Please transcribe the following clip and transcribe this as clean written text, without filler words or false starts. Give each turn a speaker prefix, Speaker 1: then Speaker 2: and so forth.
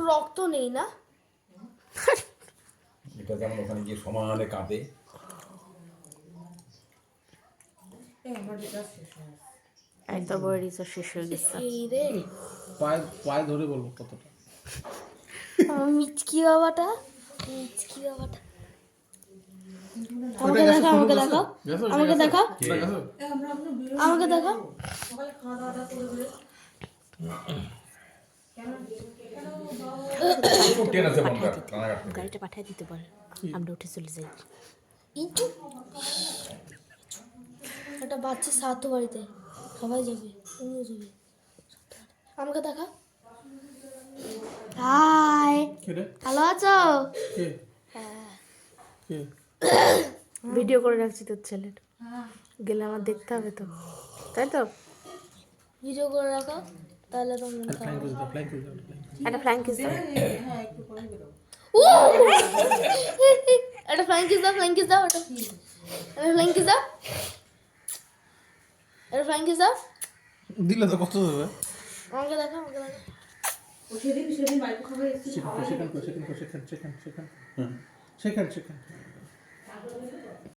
Speaker 1: রক্ত নেই না?
Speaker 2: এটা যেমন ওখানে গিয়ে সমানে কাঁদে।
Speaker 3: এই তো বড় রিচার্জ শেষ হয়ে গেছে।
Speaker 1: এই রে
Speaker 4: পায়ে ধরে বলবো কতটা।
Speaker 1: আমার মিচকি বাবাটা আমাকে দেখা আমাকে দেখা আমাকে দেখা আমাকে দেখা।
Speaker 2: ট্রেন আছে বনগাঁ, রানাঘাট থেকে।
Speaker 3: গাড়িটা পাঠিয়ে দিতে বল, আমরা উঠে চলে যাই।
Speaker 1: ইঁচু একটা বাচ্চা সাত বাড়িতে সবাই যাবে, তুমিও যাবে। আমাকে দেখা। হাই,
Speaker 4: কে রে?
Speaker 1: ভালো আছো?
Speaker 4: কে? কে?
Speaker 3: ভিডিও করে রাখছি তোর ছেলের, গেলে আমার দেখতে হবে তো, তাই তো?
Speaker 1: ভিডিও করে রাখো তাহলে তো মনে
Speaker 4: ফ্লাইং
Speaker 1: থাকবে।
Speaker 4: করে দাও, ফ্লাইং করে দাও, ফ্লাইং।
Speaker 3: একটা ফ্ল্যাঙ্ক কিস দাও।
Speaker 1: উ! একটা ফ্লাইং কিস দাও, ফ্লাইং কিস দাও, একটা ফ্লাইং কিস দাও, একটা ফ্লাইং কিস দাও।
Speaker 4: দিলে তো কত দেবে?
Speaker 1: আমাকে দেখা আমাকে দেখা।
Speaker 4: সেখান